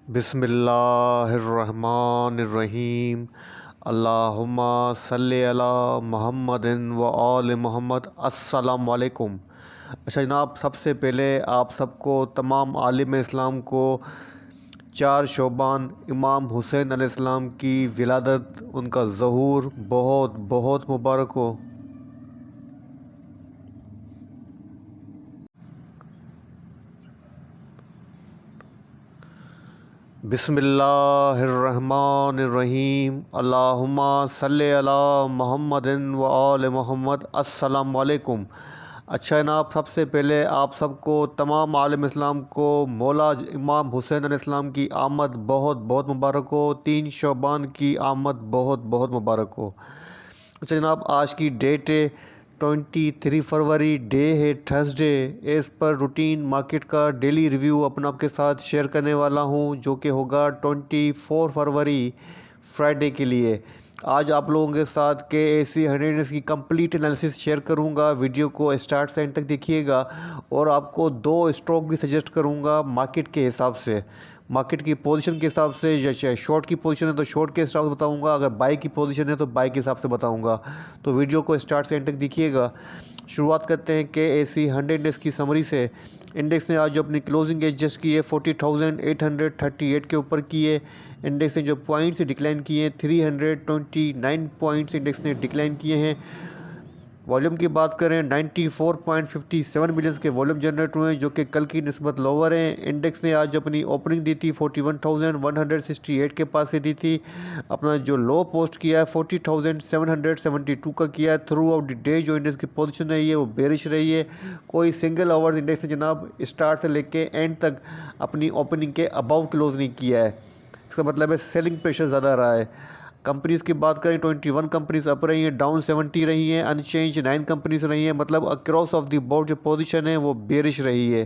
बिस्मिल्लाहिर्रहमानिर्रहीम। अल्लाहुम्मा सल्ली अला मुहम्मदिन व आल मोहम्मद। अस्सलाम वालेकुम। अच्छा जनाब, सबसे पहले आप सबको तमाम आलिम इस्लाम को 4 शोबान इमाम हुसैन अलैहिस्सलाम की विलादत, उनका ज़हूर बहुत बहुत मुबारक हो। बिस्मिल्लाहिर्रहमानिर्रहीम। अल्लाहुम्मा सल्ली अला मुहम्मदिन व आल मोहम्मद। अस्सलाम वालेकुम। अच्छा जनाब, सबसे पहले आप सबको तमाम आलम इस्लाम को मौला इमाम हुसैन अलैहिस्सलाम की आमद बहुत बहुत मुबारक हो। 3 शोबान की आमद बहुत बहुत मुबारक हो। अच्छा जनाब, आज की डेट है 23 फरवरी, डे है थर्सडे। इस पर रूटीन मार्केट का डेली रिव्यू अपना आपके साथ शेयर करने वाला हूं, जो कि होगा 24 फरवरी फ्राइडे के लिए। आज आप लोगों के साथ के AC 100 की कंप्लीट एनालिसिस शेयर करूंगा। वीडियो को स्टार्ट से एंड तक देखिएगा और आपको 2 स्टॉक भी सजेस्ट करूंगा मार्केट के हिसाब से, मार्केट की पोजीशन के हिसाब से। जैसे शॉर्ट की पोजीशन है तो शॉर्ट के हिसाब से बताऊंगा, अगर बाई की पोजीशन है तो बाई के हिसाब से बताऊंगा। तो वीडियो को स्टार्ट से एंड तक देखिएगा। शुरुआत करते हैं के AC 100 इंडेक्स की समरी से। इंडेक्स ने आज जो अपनी क्लोजिंग एज जस्ट की है 40,838 के ऊपर की है। इंडेक्स ने जो पॉइंट्स डिक्लाइन किए हैं 329 पॉइंट्स इंडेक्स ने डिक्लाइन किए हैं। वॉल्यूम की बात करें 94.57 मिलियंस के वॉल्यूम जनरेट हुए हैं, जो कि कल की निस्बत लोअर हैं। इंडेक्स ने आज अपनी ओपनिंग दी थी 41,168 के पास से दी थी। अपना जो लो पोस्ट किया है 40,772 का किया है। थ्रू आउट द डे जो इंडेक्स की पोजीशन रही है वो बेरिश रही है। कोई सिंगल आवर्स इंडेक्स ने जनाब स्टार्ट से लेके एंड तक अपनी ओपनिंग के अबव क्लोज नहीं किया है। इसका मतलब है सेलिंग प्रेशर ज़्यादा रहा है। कंपनीज़ की बात करें 21 कंपनीज अप रही हैं, डाउन 70 रही हैं, अनचेंज 9 कंपनीज रही हैं। मतलब अक्रॉस ऑफ द बोर्ड जो पोजीशन है वो बेरिश रही है।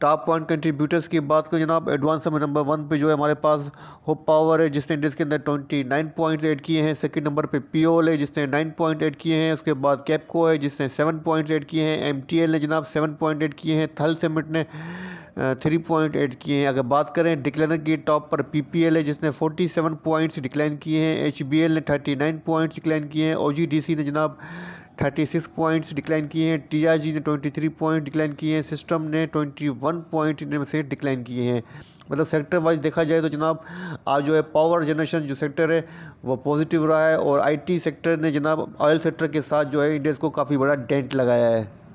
टॉप पॉइंट कंट्रीब्यूटर्स की बात करें जनाब, एडवांस में नंबर 1 पे जो है हमारे पास हुप पावर है, जिसने इंडेक्स के अंदर 29 पॉइंट्स ऐड किए हैं। सेकंड नंबर पे पीओल है, जिसने 9 पॉइंट ऐड किए हैं। उसके बाद कैपको है, जिसने 7 पॉइंट्स ऐड किए हैं। MTL ने जनाब 7 पॉइंट ऐड किए हैं। थल सिमेंट ने 3 पॉइंट ऐड किए हैं। अगर बात करें डिक्लाइनर की, टॉप पर PPL है, जिसने 47 पॉइंट्स डिक्लाइन किए हैं। HBL ने 39 पॉइंट्स डिक्लाइन किए हैं। OGDC ने जनाब 36 पॉइंट्स डिक्लाइन किए हैं। TRG ने 23 पॉइंट डिक्लाइन किए हैं। सिस्टम ने 21 पॉइंट इनमें से डिक्लाइन किए हैं। मतलब सेक्टर वाइज देखा जाए तो जनाब आज जो है पावर जनरेशन जो सेक्टर है वो पॉजिटिव रहा है, और IT सेक्टर ने जनाब ऑयल सेक्टर के साथ जो है इंडेक्स को काफ़ी बड़ा डेंट लगाया है।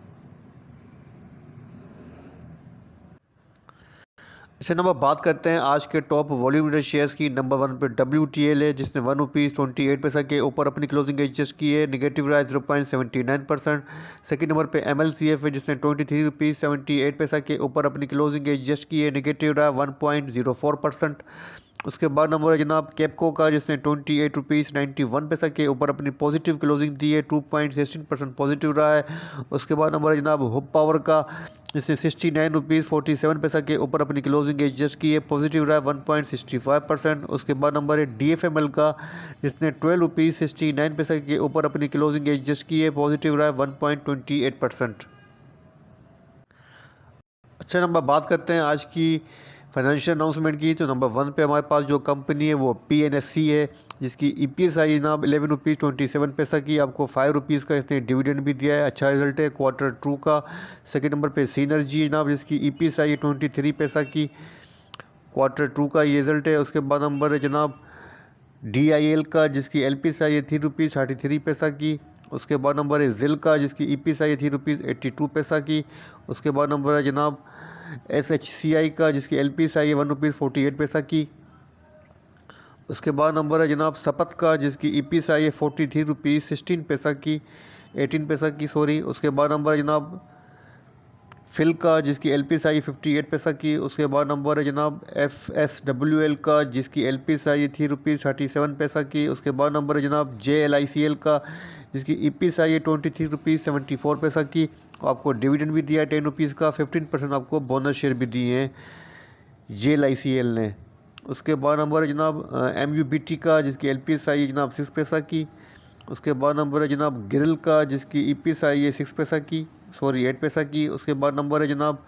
इससे नंबर बात करते हैं आज के टॉप वॉल्यूम लीडर शेयर्स की। नंबर 1 पे WTL है, जिसने ₹1.28 के ऊपर अपनी क्लोजिंग एडजस्ट की है। निगेटिव रहा 0.79%। सेकंड नंबर पे MLCF है, जिसने ₹23.78 के ऊपर अपनी क्लोजिंग एडजस्ट की है। निगेटिव रहा 1.04%। उसके बाद नंबर है जनाब कैपको का, जिसने ₹28.91 के ऊपर अपनी पॉजिटिव क्लोजिंग दी है। 2.16% पॉजिटिव रहा है। उसके बाद नंबर है जनाब हुप पावर का, जिसने ₹69.47 के ऊपर अपनी क्लोजिंग एडजस्ट की है। पॉजिटिव रहा है 1.65%। उसके बाद नंबर है DFML का, जिसने ₹12.69 के ऊपर अपनी क्लोजिंग एडजस्ट की है। पॉजिटिव रहा है 1.28%। अच्छा नंबर बात करते हैं आज की फाइनेंशियल अनाउंसमेंट की। तो नंबर 1 पे हमारे पास जो कंपनी है वो PNSC है, जिसकी EPS आई जनाब ₹11.27 की। आपको ₹5 का इसने डिविडेंड भी दिया है। अच्छा रिजल्ट है Q2 का। सेकंड नंबर पे सिनर्जी जनाब, जिसकी EPS आई है ₹23 की। Q2 का ये रिजल्ट है। उसके बाद नंबर है जनाब DIL का, जिसकी LPS आई है ₹3.33 की। उसके बाद नंबर है जिल का, जिसकी EPS आई है ₹3.82 की। उसके बाद नंबर है जनाब SHCI का, जिसकी LPS आई है ₹1.48 की। उसके बाद नंबर है जनाब सपत का, जिसकी EPS आई है ₹43.16 की, 18 की सॉरी। उसके बाद नंबर है जनाब फिल का, जिसकी LPS आई 58 की। उसके बाद नंबर है जनाब FSWL का, जिसकी LPS आई थी ₹37 की। उसके बाद नंबर है जनाब JLICL का, जिसकी EPS आई है ₹23.74 की। आपको डिविडेंड भी दिया है ₹10 का। 15% आपको बोनस शेयर भी दिए हैं JLICL ने। उसके बाद नंबर है जनाब MUBT का, जिसकी LPS आई है जनाब 6 पैसा की। उसके बाद नंबर है जनाब गिरिल का, जिसकी EPS आई है 6 पैसा की, सॉरी 8 पैसा की। उसके बाद नंबर है जनाब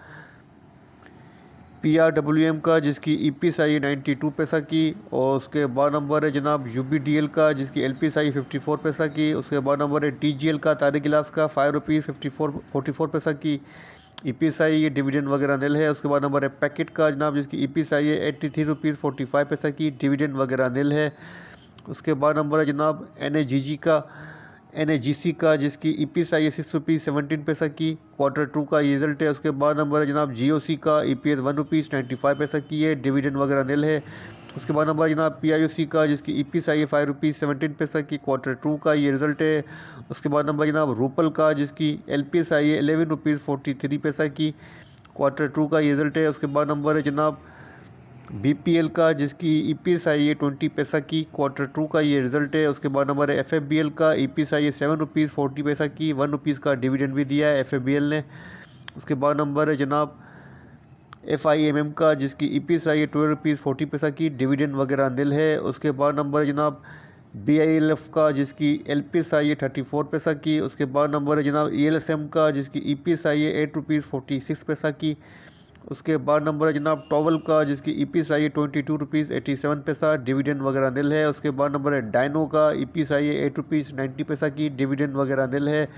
PRWM का जिसकी EPSI 92 पैसा की, और उसके बाद नंबर है जनाब UBDL का जिसकी LPSI 54 पैसा की। उसके बाद नंबर है TGL का तारे गिलास का 5 रुपीज़ 44 पैसा की EPSI, ये डिविडेंड वगैरह निल है। उसके बाद नंबर है पैकेट का जनाब जिसकी EPSI है 83 रुपीज़ 45 पैसा की, डिविडेंड वगैरह निल है। उसके बाद नंबर है जनाब NAGC का जिसकी EPSI है 6 रुपीज़ 17 पैसा की, Q2 का ये रिजल्ट है। उसके बाद नंबर है जनाब GOC का EPS 1 रुपीज़ 95 पैसा की है, डिविडेंड वगैरह निल है। उसके बाद नंबर जनाब PIOC का जिसकी EPSI है 5 रुपीज़ 17 पैसा की, Q2 का ये रिजल्ट है। उसके बाद नंबर जनाब रूपल का जिसकी LPSI है 11 रुपीज़ 43 पैसा की, Q2 का ये रिजल्ट है। उसके बाद नंबर है जनाब BPL का जिसकी EPSI है 20 पैसा की, Q2 का ये रिजल्ट है। उसके बाद नंबर है FFBL का EPSI है 7 रुपीज़ 40 पैसा की, 1 रुपीज़ का डिविडेंड भी दिया है FFBL ने। उसके बाद नंबर है जनाब FIMM का जिसकी EPSI है 12 रुपीज़ 40 पैसा की, डिविडेंड वगैरह निल है। उसके बाद नंबर है जनाब BILF का जिसकी LPSI है 34 पैसा की। उसके बाद नंबर है जनाब ELSM का जिसकी EPSI है 8 रुपीज़ 46 पैसा की। उसके बाद नंबर है जनाब टॉवल का जिसकी EPSI है 22 रुपीज़ 87 पैसा, डिविडेंड वगैरह निल है। उसके बाद नंबर है डायनो का EPSI है 8 रुपीज़ 90 पैसा की, डिविडेंड वगैरह निल है।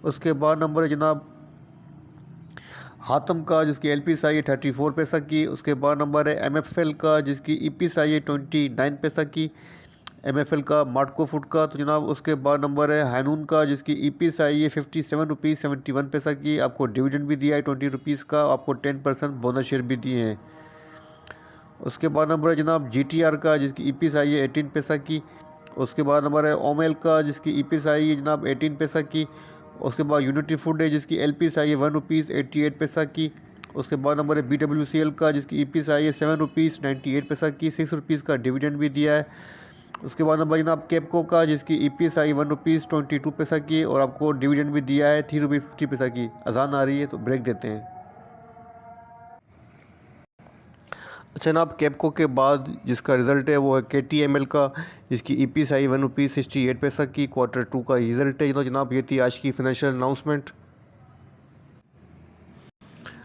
उसके बाद नंबर है जनाब हातम का जिसकी LPSI है 34 पैसा की। उसके बाद नंबर है MFL का जिसकी EPSI है 29 पैसा की, MFL का मार्टको फूड का। तो जनाब उसके बाद नंबर है हैनून का जिसकी EPSI है 57 रुपीज़ 71 पैसा की, आपको डिविडेंड भी दिया है 20 रुपीज़ का, आपको 10% बोनस शेयर भी दिए हैं। उसके बाद नंबर है जनाब GTR का जिसकी EPSI है 18 पैसा की। उसके बाद नंबर है ओमेल का जिसकी EPSI है जनाब 18 पैसा की। उसके बाद यूनिटी फूड है जिसकी LPSI है 1 रुपीज़ 88 पैसा की। उसके बाद नंबर है BWCL का जिसकी EPSI है 7 रुपीज़ 98 पैसा की, 6 रुपीज़ का डिविडेंड भी दिया है। उसके बाद नंबर जनाब केपको का जिसकी EPSI 1 रुपीज़ 22 पैसा की, और आपको डिविडेंड भी दिया है 3 रुपीज़ 50 पैसा की। अजान आ रही है तो ब्रेक देते हैं। अच्छा जनाब केपको के बाद जिसका रिज़ल्ट है वो है KTML का जिसकी EPSI 1 रुपीज़ 68 पैसा की, Q2 का रिज़ल्ट है। जनाब ये थी आज की फाइनेंशियल अनाउंसमेंट।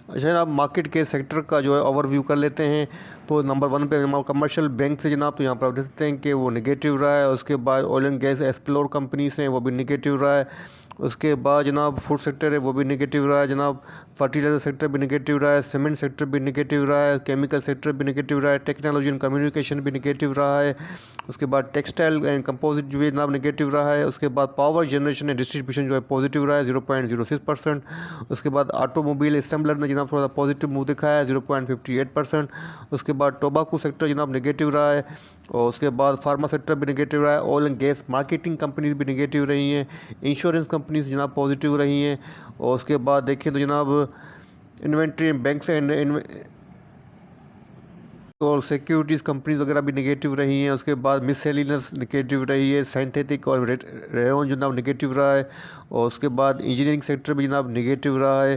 अच्छा जनाब मार्केट के सेक्टर का जो है ओवरव्यू कर लेते हैं। तो नंबर 1 पे जनाब कमर्शियल बैंक से जनाब, तो यहाँ पर आप देख सकते हैं कि वो नेगेटिव रहा है। उसके बाद oil and gas explore companies हैं वो भी नेगेटिव रहा है। उसके बाद जनाब फूड सेक्टर है वो भी नेगेटिव रहा है। जनाब फर्टिलाइजर सेक्टर भी नेगेटिव रहा है, सीमेंट सेक्टर भी नेगेटिव रहा है, केमिकल सेक्टर भी नेगेटिव रहा है, टेक्नोलॉजी एंड कम्युनिकेशन भी नेगेटिव रहा है। उसके बाद टेक्सटाइल एंड कंपोजिट जो है जनाब नेगेटिव रहा है। उसके बाद पावर जनरेशन एंड डिस्ट्रीब्यूशन जो है पॉजिटिव रहा है 0.06%। उसके बाद ऑटोमोबाइल असेंबलर ने जनाब थोड़ा सा पॉजिटिव मूव दिखाया है 0.58%। उसके बाद टोबाको सेक्टर जनाब नेगेटिव रहा है, और उसके बाद फार्मा सेक्टर भी नेगेटिव रहा है। Oil and gas marketing companies भी नेगेटिव रही हैं। इंश्योरेंस कंपनीज जनाब पॉजिटिव रही हैं। और उसके बाद देखें तो जनाब इन्वेंट्री बैंक्स एंड और सिक्योरिटीज़ कंपनीज वगैरह भी नेगेटिव रही हैं। उसके बाद मिससेलिनस नेगेटिव रही है, सिंथेटिक और रेयन जनाब नेगेटिव रहा है। और उसके बाद इंजीनियरिंग सेक्टर भी जनाब नेगेटिव रहा है।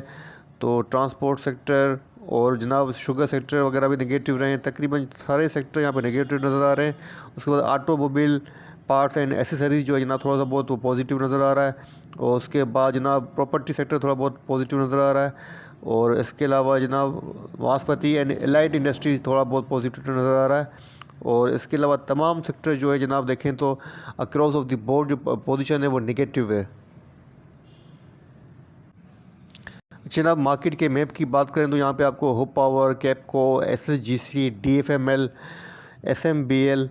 तो ट्रांसपोर्ट सेक्टर और जनाब शुगर सेक्टर वगैरह भी नेगेटिव रहे हैं। तकरीबन सारे सेक्टर यहाँ पर नेगेटिव नज़र आ रहे हैं। उसके बाद ऑटोमोबाइल पार्ट्स एंड एसेसरीज जो है जनाब थोड़ा सा बहुत वो पॉजिटिव नज़र आ रहा है। और उसके बाद जनाब प्रॉपर्टी सेक्टर थोड़ा बहुत पॉजिटिव नज़र आ रहा है। और इसके अलावा जनाब वास्पति एंड एलाइड इंडस्ट्रीज थोड़ा बहुत पॉजिटिव नज़र आ रहा है। और इसके अलावा तमाम सेक्टर जो है जनाब देखें तो अक्रॉस ऑफ द बोर्ड जो पोजीशन है वो नेगेटिव है। जनाब मार्केट के मैप की बात करें तो यहाँ पे आपको hoop power, Capco, SSGC, DFML, SMBL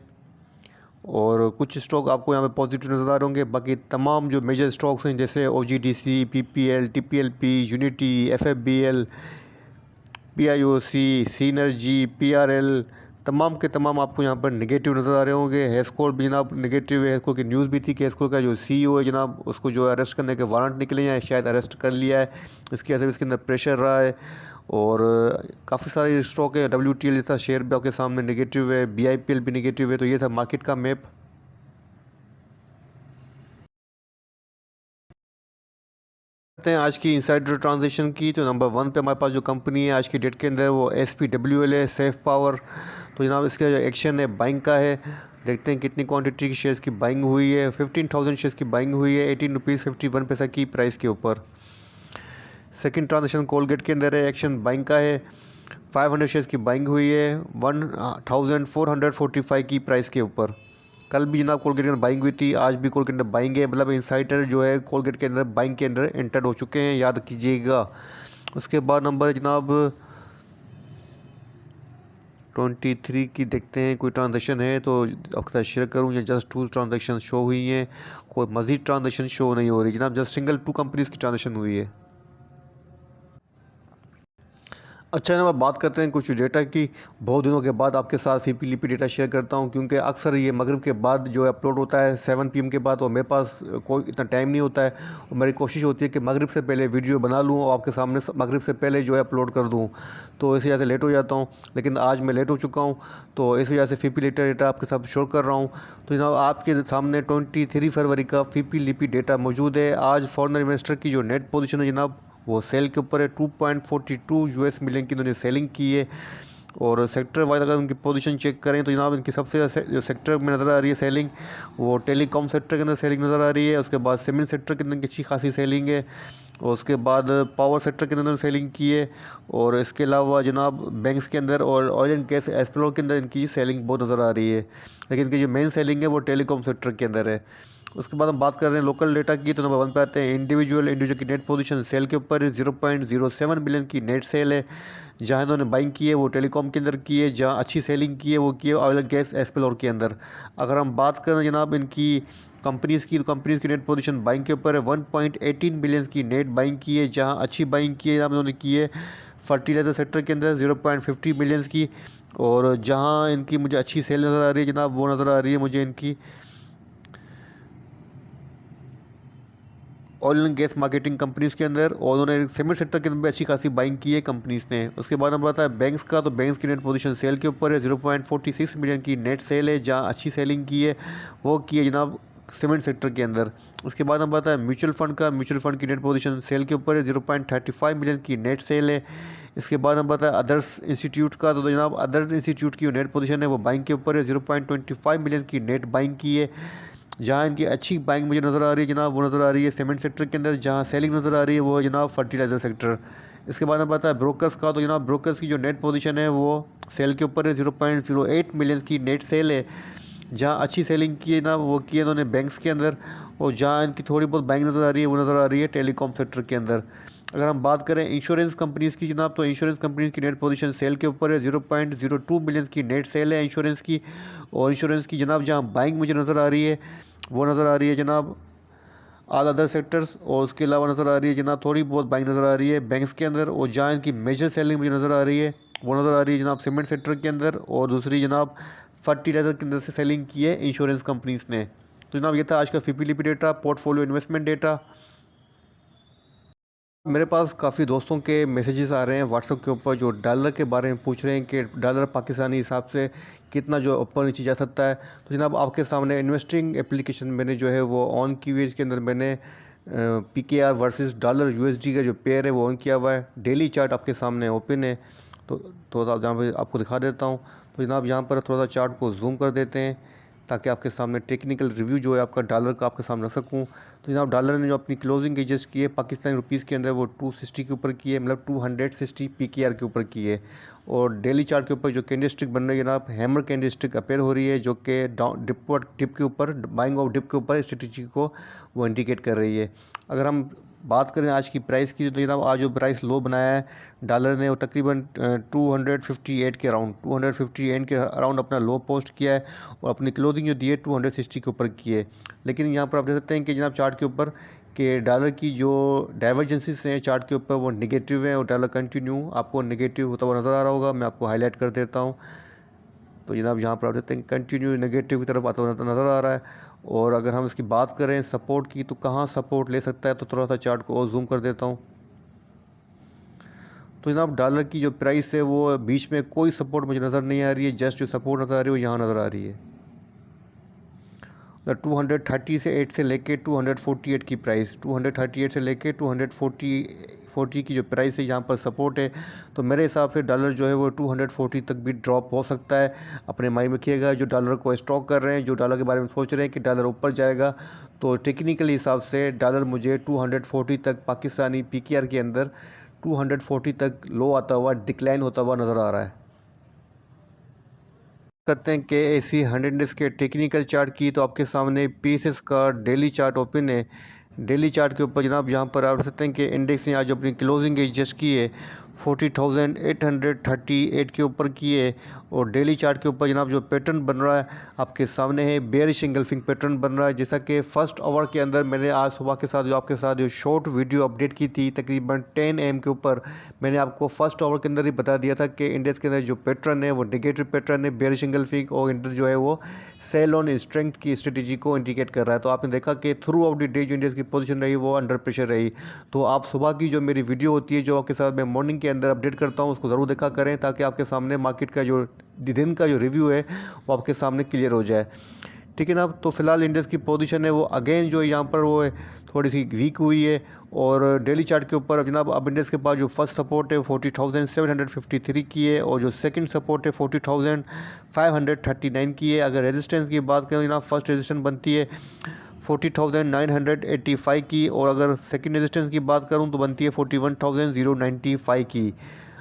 और कुछ स्टॉक आपको यहाँ पे पॉजिटिव नज़र आ रहे होंगे। बाकी तमाम जो मेजर स्टॉक्स हैं जैसे OGDC, PPL, TPLP, unity, FFBL, PIOC, synergy, PRL, तमाम के तमाम आपको यहाँ पर नेगेटिव नज़र आ रहे होंगे। हेस्कोल भी जनाब नेगेटिव है। हेस्कोल की न्यूज़ भी थी कि हेस्कोल का जो CEO है जनाब उसको जो अरेस्ट करने के वारंट निकले हैं, शायद अरेस्ट कर लिया है। इसकी वजह से इसके अंदर प्रेशर रहा है। और काफ़ी सारे स्टॉक है, WTL जैसा शेयर भी आपके सामने नेगेटिव है, BIPL भी नेगेटिव है। तो ये था मार्केट का मैप। हैं आज की इंसाइडर ट्रांजेक्शन की। तो नंबर 1 पे हमारे पास जो कंपनी है आज की डेट के अंदर वो SPWL है, सेफ पावर। तो जनाब इसका जो एक्शन है बाइंग का है। देखते हैं कितनी क्वांटिटी की शेयर्स की बाइंग हुई है। 15,000 शेयर्स की बाइंग हुई है 18 रुपीज़ 51 पैसा की प्राइस के ऊपर। सेकंड ट्रांजेक्शन कोलगेट के अंदर है, एक्शन बाइंग का है। 500 शेयर्स की बाइंग हुई है 1445 की प्राइस के ऊपर। कल भी जनाब कोलगेट के अंदर बाइंग हुई थी, आज भी कोलगेट के अंदर बाइंग है, मतलब इनसाइडर जो है कोलगेट के अंदर बाइंग के अंदर एंटर हो चुके हैं, याद कीजिएगा। उसके बाद नंबर है जनाब 23 की, देखते हैं कोई ट्रांजेक्शन है तो आपके साथ शेयर करूँ या जस्ट 2 ट्रांजेक्शन शो हुई हैं, कोई मज़ीद ट्रांजेक्शन शो नहीं हो रही जनाब, जस्ट सिंगल 2 कंपनीज़ की ट्रांजेक्शन हुई है। अच्छा ना, मैं बात करते हैं कुछ डेटा की। बहुत दिनों के बाद आपके साथ सीपी लिपि डेटा शेयर करता हूं, क्योंकि अक्सर ये मगरिब के बाद जो है अपलोड होता है 7 PM के बाद, और मेरे पास कोई इतना टाइम नहीं होता है, और मेरी कोशिश होती है कि मगरिब से पहले वीडियो बना लूं और आपके सामने मगरिब से पहले जो है अपलोड कर दूं, तो इस वजह से लेट हो जाता हूँ। लेकिन आज मैं लेट हो चुका हूँ, तो इस वजह से फीपी लिपि डेटा आपके साथ शो कर रहा हूँ। तो जनाब आपके सामने 23 फरवरी का फीपी लिपि डेटा मौजूद है। आज फॉरेन इन्वेस्टर की जो नेट पोजीशन है जनाब, वो सेल के ऊपर है। 2.42 US मिलियन की इन्होंने सेलिंग की है। और सेक्टर वाइज अगर उनकी पोजीशन चेक करें तो जनाब इनकी सबसे जो सेक्टर में नज़र आ रही है सेलिंग, वो टेलीकॉम सेक्टर के अंदर सेलिंग नज़र आ रही है। उसके बाद सीमेंट सेक्टर के अंदर अच्छी खासी सेलिंग है, और उसके बाद पावर सेक्टर के अंदर सेलिंग की है। और इसके अलावा जनाब बैंक्स के अंदर और ऑयल एंड गैस एक्सप्लोर के अंदर इनकी सेलिंग बहुत नज़र आ रही है। लेकिन इनकी जो मेन सेलिंग है वो टेलीकॉम सेक्टर के अंदर है। उसके बाद हम बात कर रहे हैं लोकल डेटा की, तो नंबर 1 पे आते हैं इंडिविजुअल की नेट पोजीशन सेल के ऊपर 0.07 बिलियन की नेट सेल है। जहाँ इन्होंने बाइंग की है वो टेलीकॉम के अंदर की है, जहाँ अच्छी सेलिंग की है वो की है ऑयल एंड गैस एक्सप्लोर के अंदर। अगर हम बात करें जनाब इनकी कंपनीज़ की, तो कंपनीज़ की नेट पोजीशन बाइंग के ऊपर है 1.18 बिलियन की नेट बाइंग की है, जहाँ अच्छी बाइंग की है जहाँ इन्होंने की है फर्टिलाइजर सेक्टर के अंदर 0.50 बिलियंस की। और जहाँ इनकी मुझे अच्छी सेल नज़र आ रही है जनाब, वो नज़र आ रही है मुझे इनकी oil and gas marketing companies के अंदर, और उन्होंने सीमेंट सेक्टर के अंदर भी अच्छी खासी बाइंग की है कंपनीज़ ने। उसके बाद नंबर आता है बैंक्स का, तो बैंक्स की नेट पोजीशन सेल के ऊपर है 0.46 मिलियन की नेट सेल है, जहाँ अच्छी सेलिंग की है वो की है जनाब सीमेंट सेक्टर के अंदर। उसके बाद नंबर आता है म्यूचुअल फंड का, म्यूचुअल फंड की नेट पोजीशन सेल के ऊपर है 0.35 मिलियन की नेट सेल है। इसके बाद नंबर आता है अदर्स इंस्टीट्यूट का, तो जनाब अदर इंस्टीट्यूट की जो नेट पोजीशन है वो बाइंग के ऊपर है 0.25 मिलियन की नेट बाइंग की है। जहाँ इनकी अच्छी बाइंग मुझे नज़र आ रही है जनाब, वो नज़र आ रही है सीमेंट सेक्टर के अंदर, जहाँ सेलिंग नज़र आ रही है वो जनाब फर्टिलाइज़र सेक्टर। इसके बाद में पता है ब्रोकर्स का, तो जनाब ब्रोकर्स की जो नेट पोजीशन है वो सेल के ऊपर है 0.08 मिलियन की नेट सेल है। जहाँ अच्छी सेलिंग की है ना वो की है इन्होंने बैंक्स के अंदर, और जहाँ इनकी थोड़ी बहुत बाइंग नज़र आ रही है वो नज़र आ रही है टेलीकॉम सेक्टर के अंदर। अगर हम बात करें इंश्योरेंस कंपनीज़ की जनाब, तो इंश्योरेंस कंपनीज़ की नेट पोजीशन सेल के ऊपर है 0.02 बिलियन की नेट सेल है इंश्योरेंस की। और इंश्योरेंस की जनाब जहाँ बाइंग मुझे नज़र आ रही है वो नज़र आ रही है जनाब ऑल अदर सेक्टर्स, और उसके अलावा नज़र आ रही है जनाब थोड़ी बहुत बाइंग नज़र आ रही है बैंक्स के अंदर। और जहाँ इनकी मेजर सेलिंग मुझे नज़र आ रही है वो नज़र आ रही है जनाब सीमेंट सेक्टर के अंदर, और दूसरी जनाब फर्टिलाइज़र के अंदर से सेलिंग की है इंश्योरेंस कंपनीज़ ने। तो जनाब ये था आज का फीपी लिपि डेटा, पोर्टफोलियो इन्वेस्टमेंट डेटा। मेरे पास काफ़ी दोस्तों के मैसेजेस आ रहे हैं व्हाट्सएप के ऊपर, जो डॉलर के बारे में पूछ रहे हैं कि डॉलर पाकिस्तानी हिसाब से कितना जो ऊपर नीचे जा सकता है। तो जनाब आपके सामने इन्वेस्टिंग एप्लीकेशन मैंने जो है वो ऑन की हुई है। इसके अंदर मैंने PKR वर्सेस डॉलर USD का जो पेयर है वो ऑन किया हुआ है। डेली चार्ट आपके सामने ओपन है, तो जहाँ पर आपको दिखा देता हूँ। तो जनाब यहाँ पर थोड़ा सा चार्ट को जूम कर देते हैं ताकि आपके सामने टेक्निकल रिव्यू जो है आपका डॉलर का आपके सामने रख सकूँ। तो जनाब डॉलर ने जो अपनी क्लोजिंग एडजस्ट की है पाकिस्तानी रुपीज़ के अंदर वो 260 के ऊपर की है, मतलब 260 PKR के ऊपर की है। और डेली चार्ट के ऊपर जो कैंडलस्टिक बन रही है जनाब, हैमर कैंडलस्टिक अपेयर हो रही है, जो कि डिप के ऊपर, बाइंग ऑफ डिप के ऊपर स्ट्रेटजी को वो इंडिकेट कर रही है। अगर हम बात करें आज की प्राइस की, तो जनाब आज जो प्राइस लो बनाया है डॉलर ने वो तकरीबन 258 के अराउंड 258 के अराउंड अपना लो पोस्ट किया है, और अपनी क्लोजिंग जो दी है 260 के ऊपर की है। लेकिन यहाँ पर आप देख सकते हैं कि जनाब चार्ट के ऊपर कि डॉलर की जो डाइवर्जेंसीज हैं चार्ट के ऊपर वो निगेटिव है, और डॉलर कंटिन्यू आपको निगेटिव होता हुआ नज़र आ रहा होगा। मैं आपको हाईलाइट कर देता हूँ। तो जनाब यहाँ पर आप देखते हैं कि कंटिन्यू नेगेटिव की तरफ आता हुआ नज़र आ रहा है। और अगर हम इसकी बात करें सपोर्ट की, तो कहाँ सपोर्ट ले सकता है, तो थोड़ा सा चार्ट को और जूम कर देता हूँ। तो जनाब डॉलर की जो प्राइस है वो बीच में कोई सपोर्ट मुझे नज़र नहीं आ रही है, जस्ट जो सपोर्ट नज़र आ रही है वो यहाँ नज़र आ रही है। 230 से 8 से लेके 248 की प्राइस, 238 से लेके 240 की जो प्राइस है यहाँ पर सपोर्ट है। तो मेरे हिसाब से डॉलर जो है वो 240 तक भी ड्रॉप हो सकता है। अपने माइंड में रखिएगा, जो डॉलर को स्टॉक कर रहे हैं, जो डॉलर के बारे में सोच रहे हैं कि डॉलर ऊपर जाएगा, तो टेक्निकल हिसाब से डॉलर मुझे 240 तक पाकिस्तानी PKR के अंदर 240 तक लो आता हुआ डिक्लाइन होता हुआ नज़र आ रहा है। करते हैं के एसी 100 डेज के टेक्निकल चार्ट की, तो आपके सामने पीएसएस का डेली चार्ट ओपन है। डेली चार्ट के ऊपर जनाब यहाँ पर आप सकते हैं कि इंडेक्स ने आज अपनी क्लोजिंग एडजस्ट की है 40,838 के ऊपर की है। और डेली चार्ट के ऊपर जनाब जो पैटर्न बन रहा है आपके सामने है, बेयरिश इंगल्फिंग पैटर्न बन रहा है। जैसा कि फर्स्ट आवर के अंदर मैंने आज सुबह के साथ जो आपके साथ जो शॉर्ट वीडियो अपडेट की थी तकरीबन 10 AM के ऊपर, मैंने आपको फर्स्ट आवर के अंदर ही बता दिया था कि इंडेक्स के अंदर जो पैटर्न है वो नेगेटिव पैटर्न है, बेयरिश इंगल्फिंग, और इंडेक्स जो है वो सेल ऑन स्ट्रेंथ की स्ट्रेटेजी को इंडिकेट कर रहा है। तो आपने देखा कि थ्रू आउट द डे जो इंडेक्स की पोजीशन रही वो अंडर प्रेशर रही। तो आप सुबह की जो मेरी वीडियो होती है जो आपके साथ मैं मॉर्निंग के अंदर अपडेट करता हूँ उसको ज़रूर देखा करें, ताकि आपके सामने मार्केट का जो दिन का जो रिव्यू है वो आपके सामने क्लियर हो जाए। ठीक है ना। तो फिलहाल इंडेक्स की पोजीशन है वो अगेन जो यहाँ पर वो है थोड़ी सी वीक हुई है। और डेली चार्ट के ऊपर अब जनाब अब इंडेक्स के पास जो फर्स्ट सपोर्ट है 40,753 की है, और जो सेकंड सपोर्ट है 40,539 की है। अगर रेजिस्टेंस की बात करें जनाब, फर्स्ट रेजिस्टेंस बनती है 40,985 की, और अगर सेकंड रेजिस्टेंस की बात करूं तो बनती है 41,095 की।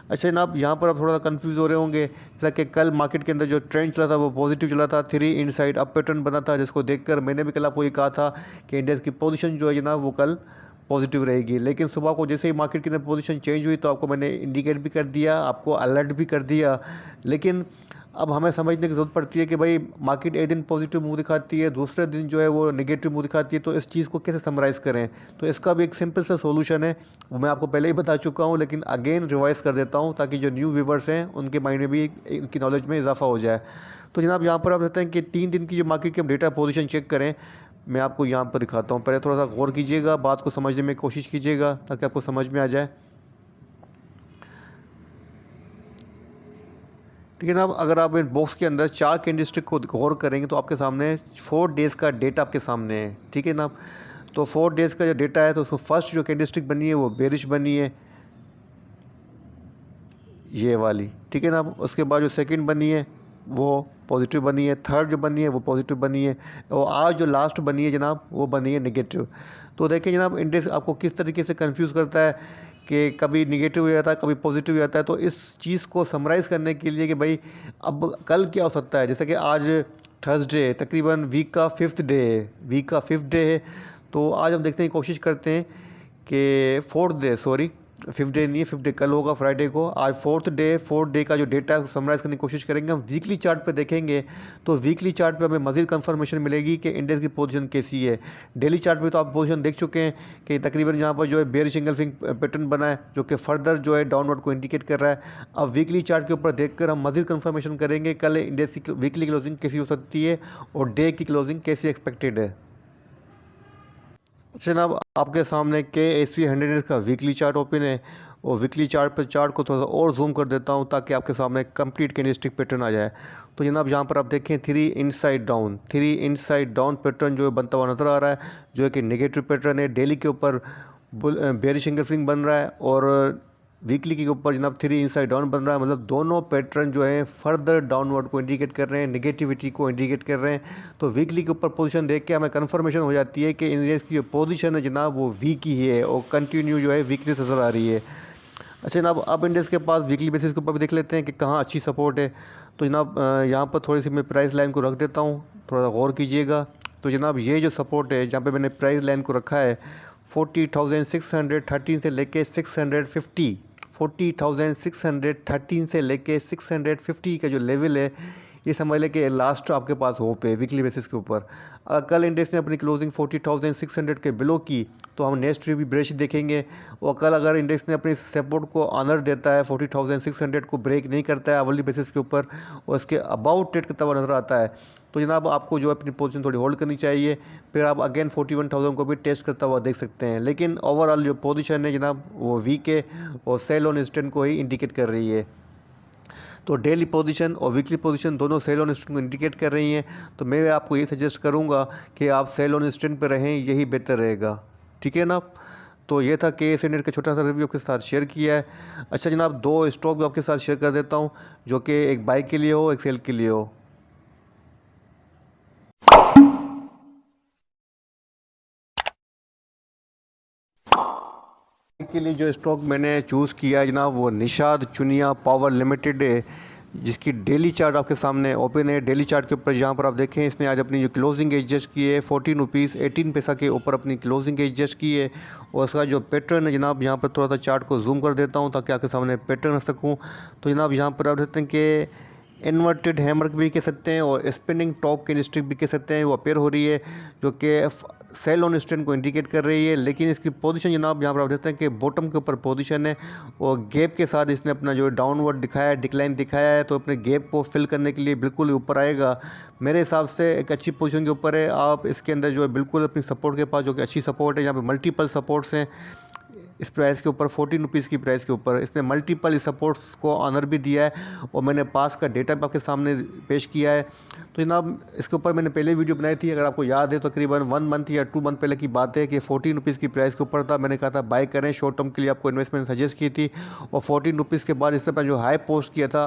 अच्छा जनाब, यहाँ पर आप थोड़ा सा कंफ्यूज हो रहे होंगे, जैसा कि कल मार्केट के अंदर जो ट्रेंड चला था वो पॉजिटिव चला था, 3 इनसाइड अप पैटर्न बना था, जिसको देखकर मैंने भी कल आपको ये कहा था कि इंडेक्स की पोजीशन जो है जनाब वो कल पॉजिटिव रहेगी। लेकिन सुबह को जैसे ही मार्केट की अंदर पोजीशन चेंज हुई तो आपको मैंने इंडिकेट भी कर दिया, आपको अलर्ट भी कर दिया। लेकिन अब हमें समझने की ज़रूरत पड़ती है कि भाई मार्केट एक दिन पॉजिटिव मुँह दिखाती है, दूसरे दिन जो है वो नेगेटिव मुँह दिखाती है, तो इस चीज़ को कैसे समराइज़ करें। तो इसका भी एक सिंपल सा सोल्यूशन है, वो मैं आपको पहले ही बता चुका हूँ, लेकिन अगेन रिवाइज़ कर देता हूँ ताकि जो न्यू व्यूवर्स हैं उनके माइंड में भी इनकी नॉलेज में इजाफा हो जाए। तो जनाब यहाँ पर आप देखते हैं कि 3 दिन की जो मार्केट की हम डेटा पोजीशन चेक करें, मैं आपको यहाँ पर दिखाता हूँ। पहले थोड़ा सा गौर कीजिएगा, बात को समझने में कोशिश कीजिएगा ताकि आपको समझ में आ जाए। ठीक है ना। अगर आप इस बॉक्स के अंदर 4 कैंडलस्टिक को गौर करेंगे तो आपके सामने 4 डेज़ का डेटा आपके सामने है। ठीक है ना। तो 4 डेज़ का जो डेटा है तो उसको फर्स्ट जो कैंडलस्टिक बनी है वो बेरिश बनी है, ये वाली। ठीक है ना। उसके बाद जो सेकंड बनी है वो पॉजिटिव बनी है, थर्ड जो बनी है वो पॉजिटिव बनी है, और आज जो लास्ट बनी है जनाब वो बनी है नेगेटिव। तो देखिए जनाब, इंडेक्स आपको किस तरीके से कंफ्यूज करता है कि कभी नेगेटिव हो जाता है कभी पॉजिटिव हो जाता है। तो इस चीज़ को समराइज़ करने के लिए कि भाई अब कल क्या हो सकता है, जैसे कि आज थर्सडे तकरीबन वीक का 5th डे है, वीक का 5th डे है। तो आज हम देखने की कोशिश करते हैं कि 4th day, sorry 5th day नहीं है, 5th डे कल होगा फ्राइडे को। आज 4th डे का जो डेटा है समराइज़ करने की कोशिश करेंगे। हम वीकली चार्ट पे देखेंगे तो वीकली चार्ट पे हमें मज़ीद कंफर्मेशन मिलेगी कि इंडेक्स की पोजीशन कैसी है। डेली चार्ट पे तो आप पोजीशन देख चुके हैं कि तकरीबन यहाँ पर जो है बेयरिश इंगल्फिंग पैटर्न बना है जो कि फर्दर जो है डाउनवर्ड को इंडिकेट कर रहा है। अब वीकली चार्ट के ऊपर देखकर हम मज़ीद कंफर्मेशन करेंगे कल इंडेक्स की वीकली क्लोजिंग कैसी हो सकती है और डे की क्लोजिंग कैसी एक्सपेक्टेड है। जनाब, आपके सामने के एसी 100 का वीकली चार्ट ओपन है, और वीकली चार्ट पर चार्ट को थोड़ा सा और जूम कर देता हूं ताकि आपके सामने कंप्लीट कैंडलस्टिक पैटर्न आ जाए। तो जनाब यहाँ पर आप देखें 3 इनसाइड डाउन पैटर्न जो है बनता हुआ नज़र आ रहा है, जो है कि नेगेटिव पैटर्न है। डेली के ऊपर बेरिश इंगल्फिंग बन रहा है, और वीकली के ऊपर जनाब 3 इनसाइड डाउन बन रहा है। मतलब दोनों पैटर्न जो है फर्दर डाउनवर्ड को इंडिकेट कर रहे हैं, नेगेटिविटी को इंडिकेट कर रहे हैं। तो वीकली के ऊपर पोजीशन देख के हमें कंफर्मेशन हो जाती है कि इंडेक्स की जो पोजीशन है जनाब वो वीक ही है और कंटिन्यू जो है वीकनेस नज़र आ रही है। अच्छा जनाब, अब इंडेक्स के पास वीकली बेसिस के ऊपर भी देख लेते हैं कि कहाँ अच्छी सपोर्ट है। तो जनाब यहाँ पर थोड़ी सी मैं प्राइस लाइन को रख देता हूँ, थोड़ा सा गौर कीजिएगा। तो जनाब ये जो सपोर्ट है जहाँ पे मैंने प्राइस लाइन को रखा है 40,613 से लेके 650, 40,613 से लेके 650 का जो लेवल है ये समझ लें कि लास्ट आपके पास होप है वीकली बेसिस के ऊपर। अगर कल इंडेक्स ने अपनी क्लोजिंग 40,600 के बिलो की तो हम नेक्स्ट भी ब्रेच देखेंगे, और कल अगर इंडेक्स ने अपनी सपोर्ट को ऑनर देता है 40,600 को ब्रेक नहीं करता है आवरली बेसिस के ऊपर और इसके अबाउट ट्रेड करता हुआ नज़र आता है, तो जनाब आपको जो है अपनी पोजीशन थोड़ी होल्ड करनी चाहिए। फिर आप अगेन 41,000 को भी टेस्ट करता हुआ देख सकते हैं। लेकिन ओवरऑल जो पोजीशन है जनाब वो वीक है और सेल ऑन स्टैंड को ही इंडिकेट कर रही है। तो डेली पोजीशन और वीकली पोजीशन दोनों सेल ऑन स्टैंड को इंडिकेट कर रही हैं। तो मैं आपको ये सजेस्ट करूँगा कि आप सेल ऑन स्टैंड पर रहें, यही बेहतर रहेगा। ठीक है ना। तो ये था के एस नेट का छोटा सा रिव्यू आपके साथ शेयर किया है। अच्छा जनाब, 2 स्टॉक भी आपके साथ शेयर कर देता हूँ जो कि एक बाई के लिए हो एक सेल के लिए हो। के लिए जो स्टॉक मैंने चूज़ किया है जनाब वो निषाद चुनिया पावर लिमिटेड है, जिसकी डेली चार्ट आपके सामने ओपन है। डेली चार्ट के ऊपर जहाँ पर आप देखें इसने आज अपनी जो क्लोजिंग एडजस्ट की है 14 रुपीज़ 18 पैसा के ऊपर अपनी क्लोजिंग एडजस्ट की है। और उसका जो पैटर्न है जनाब, यहाँ पर थोड़ा सा चार्ट को जूम कर देता हूँ ताकि आपके सामने पैटर्न रख सकूँ। तो जनाब यहाँ पर आप देखते हैं कि इन्वर्टेड हैमर भी कह सकते हैं और स्पिनिंग टॉप कैंडलस्टिक भी कह सकते हैं, वो अपेयर हो रही है जो कि सेल ऑन स्टैंड को इंडिकेट कर रही है। लेकिन इसकी पोजीशन जनाब यहाँ पर आप देखते हैं कि बॉटम के ऊपर पोजीशन है और गैप के साथ इसने अपना जो डाउनवर्ड दिखाया है, डिक्लाइन दिखाया है, तो अपने गैप को फिल करने के लिए बिल्कुल ऊपर आएगा। मेरे हिसाब से एक अच्छी पोजीशन के ऊपर है। आप इसके अंदर जो है बिल्कुल अपनी सपोर्ट के पास, जो कि अच्छी सपोर्ट है, यहाँ पे मल्टीपल सपोर्ट्स हैं इस प्राइस के ऊपर 14 रुपीज़ की प्राइस के ऊपर इसने मल्टीपल सपोर्ट्स को ऑनर भी दिया है और मैंने पास का डेटा भी आपके सामने पेश किया है। तो जनाब इसके ऊपर मैंने पहले वीडियो बनाई थी, अगर आपको याद है तो तकरीबन 1 मंथ या 2 मंथ पहले की बात है कि 14 रुपीज़ की प्राइस के ऊपर था। मैंने कहा था बाय करें, शॉर्ट टर्म के लिए आपको इन्वेस्टमेंट सजेस्ट की थी। और 14 रुपीज़ के बाद इसने अपना जो हाई पोस्ट किया था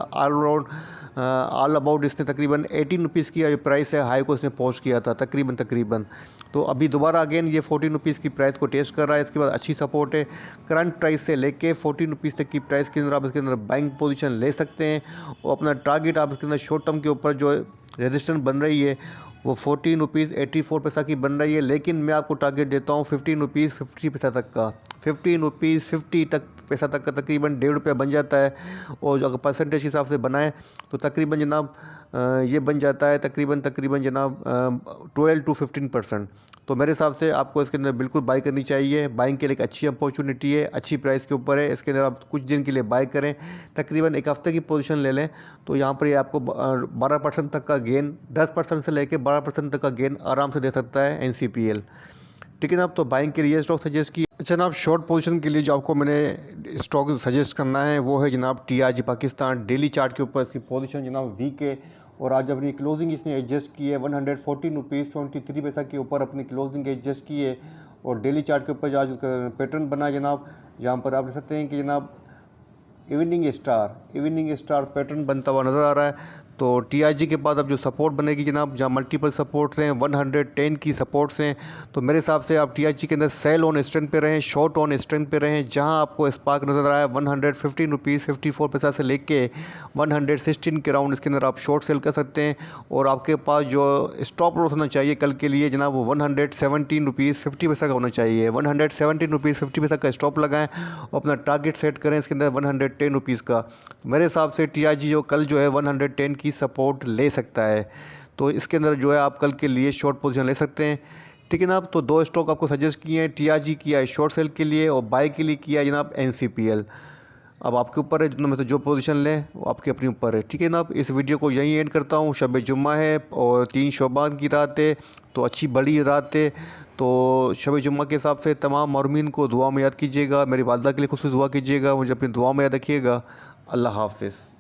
ऑल अबाउट, इसने तकरीबन 18 रुपीज़ की जो प्राइस है हाई को इसने पोस्ट किया था तकरीबन। तो अभी दोबारा अगेन ये 14 रुपीज़ की प्राइस को टेस्ट कर रहा है। इसके बाद अच्छी सपोर्ट है करंट प्राइस से लेके 14 रुपीज़ तक की प्राइस के अंदर आप इसके अंदर बाइंग पोजीशन ले सकते हैं। और अपना टारगेट आप इसके अंदर शॉर्ट टर्म के ऊपर जो रेजिस्टेंस बन रही है वो 14 रुपीज़ 84 पैसा की बन रही है। लेकिन मैं आपको टारगेट देता हूँ 15 रुपीज़ 50 पैसा तक का। 15 रुपीज़ 50 तक पैसा तक का तकरीबन 1.5 रुपया बन जाता है। और अगर परसेंटेज के हिसाब से बनाए तो तकरीबन जनाब ये बन जाता है तकरीबन जनाब 12 to 15%। तो मेरे हिसाब से आपको इसके अंदर बिल्कुल बाई करनी चाहिए। बाइंग के लिए एक अच्छी अपॉर्चुनिटी है, अच्छी प्राइस के ऊपर है। इसके अंदर आप कुछ दिन के लिए बाई करें, तकरीबन एक हफ्ते की पोजीशन ले लें तो यहाँ पर ये आपको 12% तक का गेन, 10% से लेकर 12% तक का गेन आराम से दे सकता है NCPL। ठीक है जनाब, तो बाइंग के लिए स्टॉक सजेस्ट की। अच्छा जनाब, शॉर्ट पोजीशन के लिए जो आपको मैंने स्टॉक सजेस्ट करना है वो है जनाब TRG पाकिस्तान। डेली चार्ट के ऊपर इसकी पोजीशन जनाब वीक है और आज अपनी क्लोजिंग इसने एडजस्ट की है 114 रुपीज़ 23 पैसा के ऊपर अपनी क्लोजिंग एडजस्ट की है। और डेली चार्ट के ऊपर जो आज पैटर्न बना है जनाब, जहाँ पर आप देख सकते हैं कि जनाब इवनिंग स्टार पैटर्न बनता हुआ नज़र आ रहा है। तो TRG के बाद अब जो सपोर्ट बनेगी जनाब, जहाँ मल्टीपल सपोर्ट्स हैं, 110 की सपोर्ट्स हैं, तो मेरे हिसाब से आप TRG के अंदर सेल ऑन स्ट्रेंथ पे रहें, शॉर्ट ऑन स्ट्रेंथ पे रहें। जहाँ आपको स्पार्क नज़र आया 115 रुपीज़ 54 पैसा से लेके 116 के राउंड इसके अंदर आप शॉर्ट सेल कर सकते हैं। और आपके पास जो स्टॉप लॉस होना चाहिए कल के लिए जनाब वो 117 रुपीज़ 50 पैसा का होना चाहिए। 117 रुपीज़ 50 पैसा का स्टॉप लगाएं और अपना टारगेट सेट करें इसके अंदर 110 रुपीज़ का। मेरे हिसाब से TRG जो कल जो है 110 की सपोर्ट ले सकता है, तो इसके अंदर जो है आप कल के लिए शॉर्ट पोजीशन ले सकते हैं। ठीक है जनाब, तो 2 स्टॉक आपको सजेस्ट किए हैं। TRG किया है शॉर्ट सेल के लिए और बाय के लिए किया है जनाब NCPL। अब आपके ऊपर है जितना मतलब जो पोजीशन लें वो आपके अपने ऊपर है। ठीक है जनाब, इस वीडियो को यहीं एंड करता हूँ। शब जुम्मा है और 3 शोबान की रात है, तो अच्छी बड़ी रात है। तो शब जुम्मा के हिसाब से तमाम मरमीन को दुआ में याद कीजिएगा। मेरी वालदा के लिए खुद से दुआ कीजिएगा, मुझे अपनी दुआ में याद रखिएगा। अल्लाह हाफ़िज़।